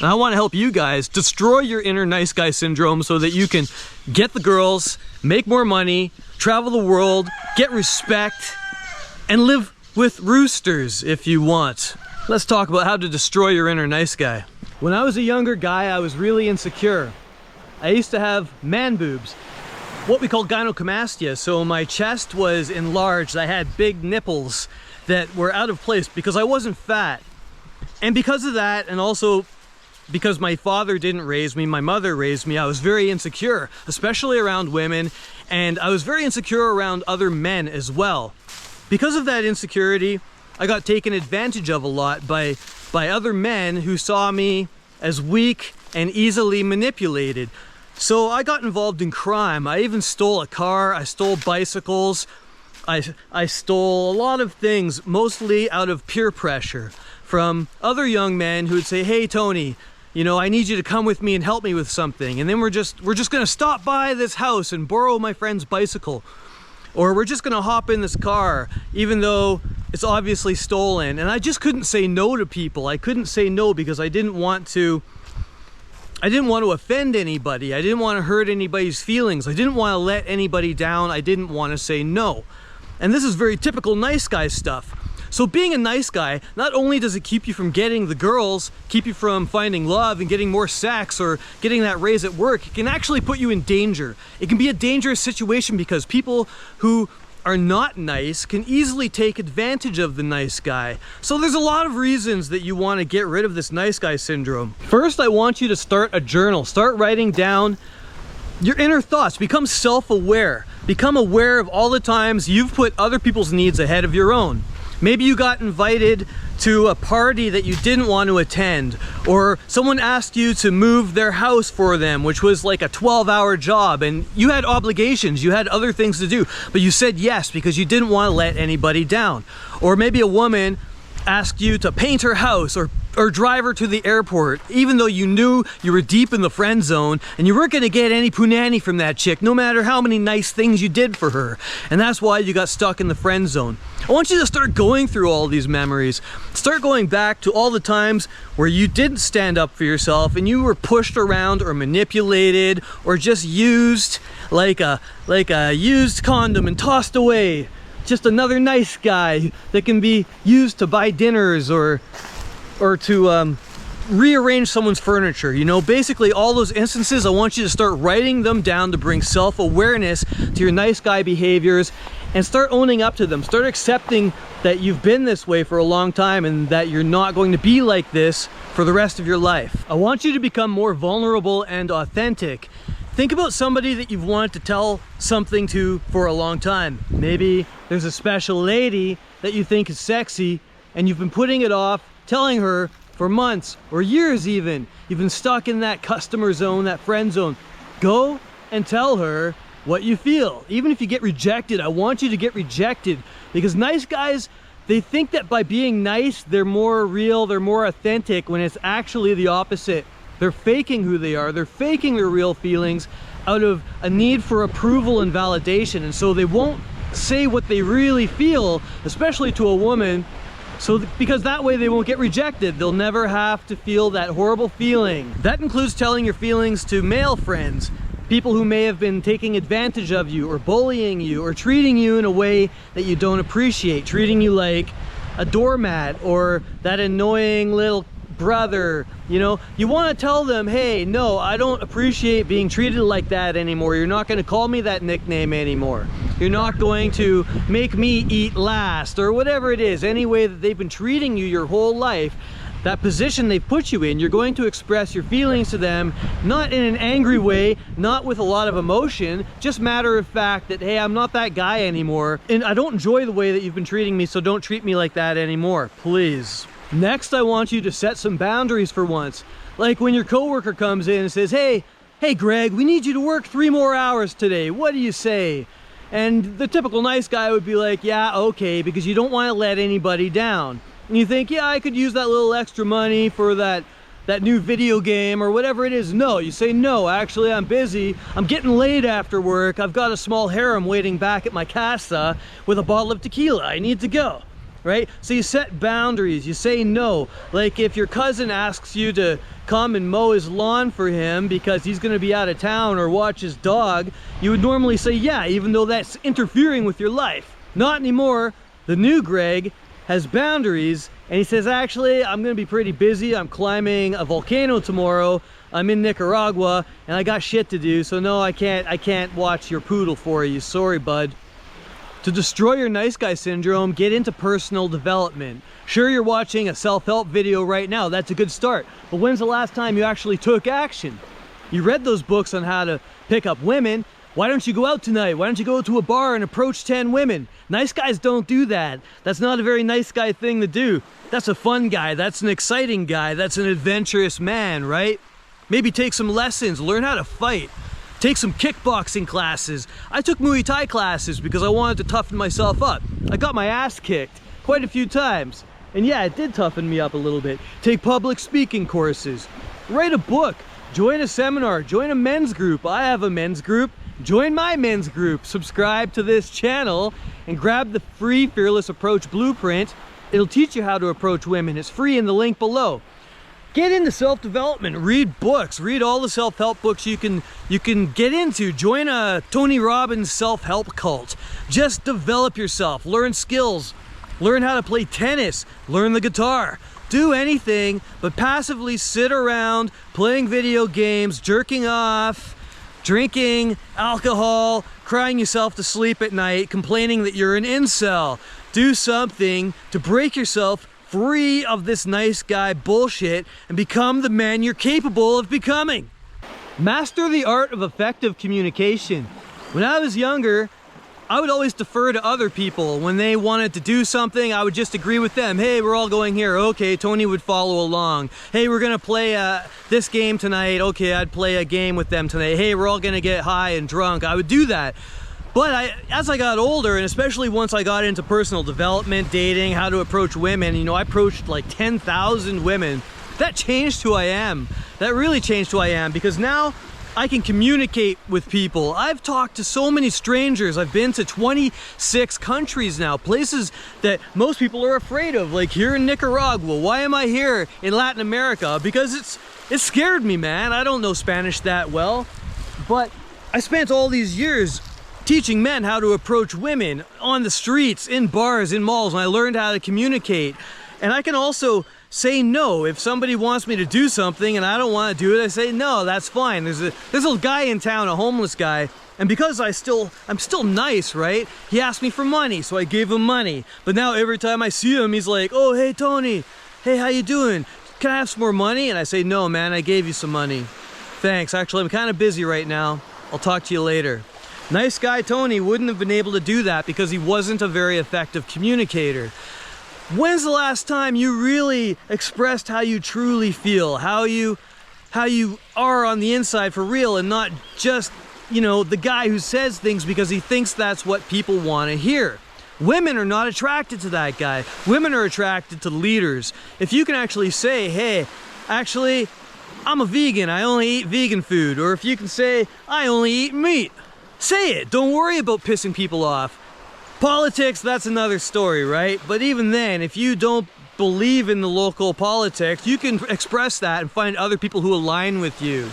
And I want to help you guys destroy your inner nice guy syndrome so that you can get the girls, make more money, travel the world, get respect, and live with roosters if you want. Let's talk about how to destroy your inner nice guy. When I was a younger guy, I was really insecure. I used to have man boobs, what we call gynecomastia. So my chest was enlarged. I had big nipples that were out of place because I wasn't fat. And because of that, and also because my father didn't raise me, my mother raised me, I was very insecure, especially around women, and I was very insecure around other men as well. Because of that insecurity, I got taken advantage of a lot by other men who saw me as weak and easily manipulated. So I got involved in crime. I even stole a car, I stole bicycles, I stole a lot of things, mostly out of peer pressure from other young men who would say, hey Tony, you know, I need you to come with me and help me with something. And then we're just gonna stop by this house and borrow my friend's bicycle. Or we're just gonna hop in this car, even though it's obviously stolen. And I just couldn't say no to people. I couldn't say no because I didn't want to offend anybody. I didn't want to hurt anybody's feelings. I didn't want to let anybody down. I didn't want to say no. And this is very typical nice guy stuff. So being a nice guy, not only does it keep you from getting the girls, keep you from finding love and getting more sex or getting that raise at work, it can actually put you in danger. It can be a dangerous situation because people who are not nice can easily take advantage of the nice guy. So there's a lot of reasons that you want to get rid of this nice guy syndrome. First, I want you to start a journal. Start writing down your inner thoughts. Become self-aware. Become aware of all the times you've put other people's needs ahead of your own. Maybe you got invited to a party that you didn't want to attend, or someone asked you to move their house for them, which was like a 12-hour job, and you had obligations, you had other things to do, but you said yes because you didn't want to let anybody down. Or maybe a woman asked you to paint her house or drive her to the airport, even though you knew you were deep in the friend zone and you weren't going to get any punani from that chick, no matter how many nice things you did for her. And that's why you got stuck in the friend zone. I want you to start going through all these memories. Start going back to all the times where you didn't stand up for yourself and you were pushed around or manipulated or just used like a used condom and tossed away. Just another nice guy that can be used to buy dinners or to rearrange someone's furniture. You know, basically all those instances, I want you to start writing them down to bring self-awareness to your nice guy behaviors and start owning up to them. Start accepting that you've been this way for a long time and that you're not going to be like this for the rest of your life. I want you to become more vulnerable and authentic. Think about somebody that you've wanted to tell something to for a long time. Maybe there's a special lady that you think is sexy and you've been putting it off telling her for months or years even. You've been stuck in that customer zone, that friend zone. Go and tell her what you feel. Even if you get rejected, I want you to get rejected, because nice guys, they think that by being nice, they're more real, they're more authentic, when it's actually the opposite. They're faking who they are. They're faking their real feelings out of a need for approval and validation. And so they won't say what they really feel, especially to a woman, because that way they won't get rejected. They'll never have to feel that horrible feeling. That includes telling your feelings to male friends, people who may have been taking advantage of you or bullying you or treating you in a way that you don't appreciate, treating you like a doormat or that annoying little brother. You know, you want to tell them, hey, no, I don't appreciate being treated like that anymore. You're not going to call me that nickname anymore. You're not going to make me eat last, or whatever it is, any way that they've been treating you your whole life. That position they've put you in, you're going to express your feelings to them, not in an angry way, not with a lot of emotion, just matter of fact that, hey, I'm not that guy anymore, and I don't enjoy the way that you've been treating me, so don't treat me like that anymore, please. Next, I want you to set some boundaries for once. Like when your coworker comes in and says, hey Greg, we need you to work 3 more hours today. What do you say? And the typical nice guy would be like, yeah, okay, because you don't want to let anybody down. And you think, yeah, I could use that little extra money for that new video game or whatever it is. No, you say, no, actually I'm busy. I'm getting late after work. I've got a small harem waiting back at my casa with a bottle of tequila. I need to go. right? So you set boundaries, you say no. Like if your cousin asks you to come and mow his lawn for him because he's gonna be out of town or watch his dog, you would normally say yeah, even though that's interfering with your life. Not anymore. The new Greg has boundaries, and he says, actually, I'm gonna be pretty busy. I'm climbing a volcano tomorrow. I'm in Nicaragua and I got shit to do, so no, I can't watch your poodle for you. Sorry, bud. To destroy your nice guy syndrome, get into personal development. Sure, you're watching a self-help video right now. That's a good start. But when's the last time you actually took action? You read those books on how to pick up women. Why don't you go out tonight? Why don't you go to a bar and approach 10 women? Nice guys don't do that. That's not a very nice guy thing to do. That's a fun guy. That's an exciting guy. That's an adventurous man, right? Maybe take some lessons, learn how to fight. Take some kickboxing classes. I took Muay Thai classes because I wanted to toughen myself up. I got my ass kicked quite a few times. And yeah, it did toughen me up a little bit. Take public speaking courses. Write a book. Join a seminar. Join a men's group. I have a men's group. Join my men's group. Subscribe to this channel and grab the free Fearless Approach Blueprint. It'll teach you how to approach women. It's free in the link below. Get into self-development, read books, read all the self-help books you can get into. Join a Tony Robbins self-help cult. Just develop yourself, learn skills, learn how to play tennis, learn the guitar. Do anything but passively sit around playing video games, jerking off, drinking alcohol, crying yourself to sleep at night, complaining that you're an incel. Do something to break yourself free of this nice guy bullshit and become the man you're capable of becoming. Master the art of effective communication. When I was younger, I would always defer to other people. When they wanted to do something, I would just agree with them. Hey, we're all going here. Okay, Tony would follow along. Hey, we're gonna play this game tonight. Okay, I'd play a game with them tonight. Hey, we're all gonna get high and drunk. I would do that. But as I got older, and especially once I got into personal development, dating, how to approach women, you know, I approached like 10,000 women. That changed who I am. That really changed who I am, because now I can communicate with people. I've talked to so many strangers. I've been to 26 countries now, places that most people are afraid of, like here in Nicaragua. Why am I here in Latin America? Because it scared me, man. I don't know Spanish that well, but I spent all these years teaching men how to approach women on the streets, in bars, in malls, and I learned how to communicate. And I can also say no. If somebody wants me to do something and I don't want to do it, I say no, that's fine. There's a guy in town, a homeless guy, and because I'm still nice, right? He asked me for money, so I gave him money. But now every time I see him, he's like, oh, hey, Tony. Hey, how you doing? Can I have some more money? And I say, no, man, I gave you some money. Thanks. Actually, I'm kind of busy right now. I'll talk to you later. Nice guy Tony wouldn't have been able to do that because he wasn't a very effective communicator. When's the last time you really expressed how you truly feel, how you are on the inside for real, and not just, you know, the guy who says things because he thinks that's what people want to hear? Women are not attracted to that guy. Women are attracted to leaders. If you can actually say, hey, actually, I'm a vegan, I only eat vegan food. Or if you can say, I only eat meat. Say it. Don't worry about pissing people off. Politics, that's another story, right? But even then, if you don't believe in the local politics, you can express that and find other people who align with you.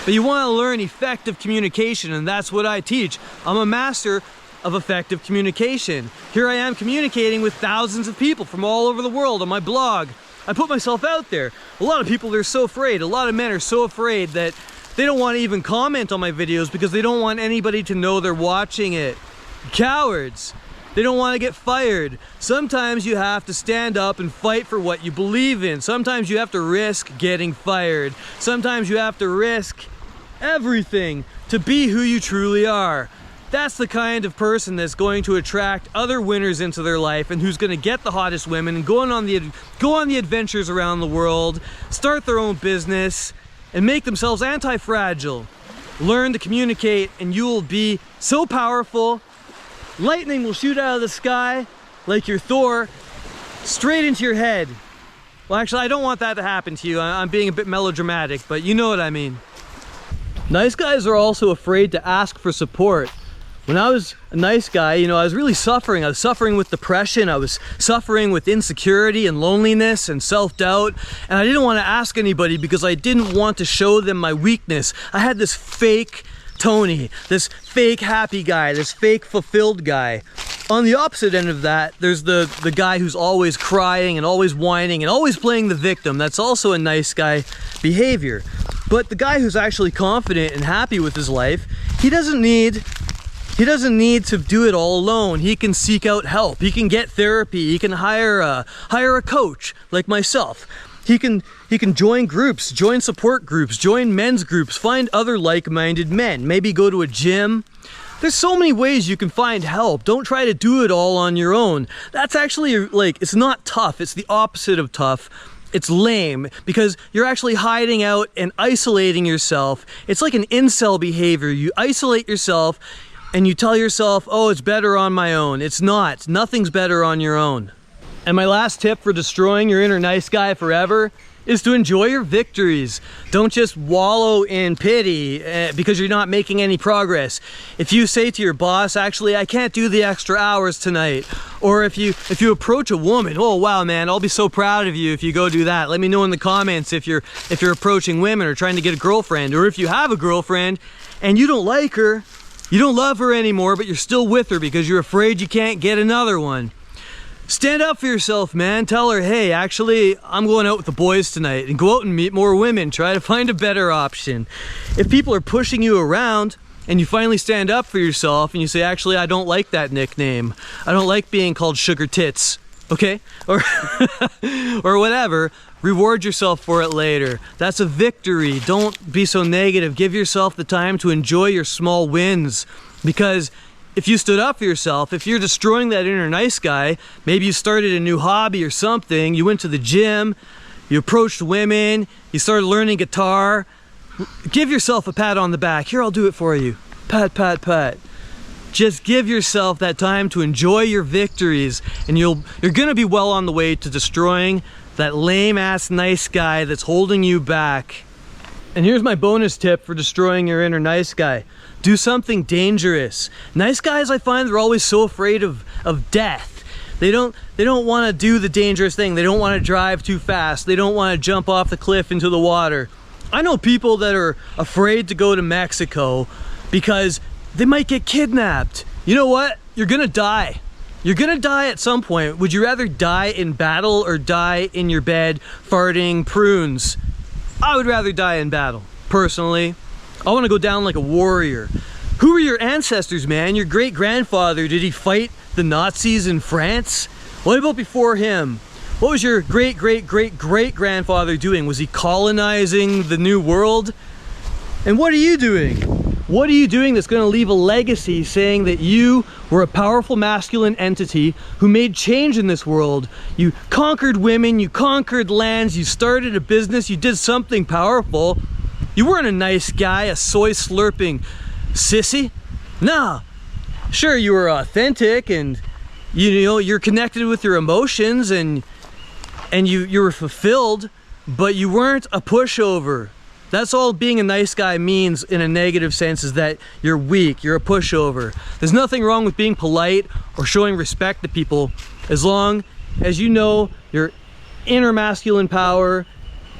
But you want to learn effective communication, and that's what I teach. I'm a master of effective communication. Here I am communicating with thousands of people from all over the world on my blog. I put myself out there. A lot of people are so afraid. A lot of men are so afraid that they don't want to even comment on my videos because they don't want anybody to know they're watching it. Cowards. They don't want to get fired. Sometimes you have to stand up and fight for what you believe in. Sometimes you have to risk getting fired. Sometimes you have to risk everything to be who you truly are. That's the kind of person that's going to attract other winners into their life and who's going to get the hottest women and go on the adventures around the world, start their own business, and make themselves anti-fragile. Learn to communicate and you will be so powerful. Lightning will shoot out of the sky like you're Thor, straight into your head. Well, actually, I don't want that to happen to you. I'm being a bit melodramatic, but you know what I mean. Nice guys are also afraid to ask for support. When I was a nice guy, you know, I was really suffering. I was suffering with depression. I was suffering with insecurity and loneliness and self-doubt. And I didn't want to ask anybody because I didn't want to show them my weakness. I had this fake Tony, this fake happy guy, this fake fulfilled guy. On the opposite end of that, there's the guy who's always crying and always whining and always playing the victim. That's also a nice guy behavior. But the guy who's actually confident and happy with his life, he doesn't need to do it all alone. He can seek out help. He can get therapy. He can hire a coach like myself. He can join groups, join support groups, join men's groups, find other like-minded men, maybe go to a gym. There's so many ways you can find help. Don't try to do it all on your own. That's actually, like, it's not tough. It's the opposite of tough. It's lame because you're actually hiding out and isolating yourself. It's like an incel behavior. You isolate yourself and you tell yourself, oh, it's better on my own. It's not. Nothing's better on your own. And my last tip for destroying your inner nice guy forever is to enjoy your victories. Don't just wallow in pity because you're not making any progress. If you say to your boss, actually, I can't do the extra hours tonight. Or if you approach a woman, oh wow, man, I'll be so proud of you if you go do that. Let me know in the comments if you're approaching women or trying to get a girlfriend, or if you have a girlfriend and you don't like her, you don't love her anymore, but you're still with her because you're afraid you can't get another one. Stand up for yourself, man. Tell her, hey, actually, I'm going out with the boys tonight, and go out and meet more women. Try to find a better option. If people are pushing you around and you finally stand up for yourself and you say, actually, I don't like that nickname. I don't like being called sugar tits, okay? Or, or whatever. Reward yourself for it later. That's a victory. Don't be so negative. Give yourself the time to enjoy your small wins, because if you stood up for yourself, if you're destroying that inner nice guy, maybe you started a new hobby or something, you went to the gym, you approached women, you started learning guitar, give yourself a pat on the back. Here, I'll do it for you. Pat, pat, pat. Just give yourself that time to enjoy your victories, and you're gonna be well on the way to destroying that lame ass nice guy that's holding you back. And here's my bonus tip for destroying your inner nice guy. Do something dangerous. Nice guys, I find, they're always so afraid of death. They don't want to do the dangerous thing. They don't want to drive too fast. They don't want to jump off the cliff into the water. I know people that are afraid to go to Mexico because they might get kidnapped. You know what? You're gonna die. You're gonna die at some point. Would you rather die in battle or die in your bed farting prunes? I would rather die in battle, personally. I want to go down like a warrior. Who were your ancestors, man? Your great-grandfather, did he fight the Nazis in France? What about before him? What was your great-great-great-great-grandfather doing? Was he colonizing the New World? And what are you doing? What are you doing that's going to leave a legacy saying that you were a powerful masculine entity who made change in this world? You conquered women, you conquered lands, you started a business, you did something powerful. You weren't a nice guy, a soy slurping sissy. Nah. Sure, you were authentic and you know you're connected with your emotions and you were fulfilled, but you weren't a pushover. That's all being a nice guy means in a negative sense, is that you're weak, you're a pushover. There's nothing wrong with being polite or showing respect to people as long as you know your inner masculine power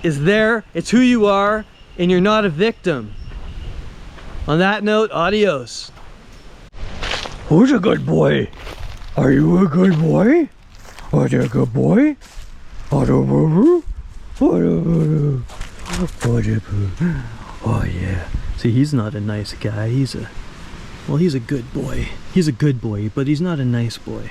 is there, it's who you are, and you're not a victim. On that note, adios. Who's a good boy? Are you a good boy? Are you a good boy? Oh yeah. See, he's not a nice guy. He's a good boy. He's a good boy, but he's not a nice boy.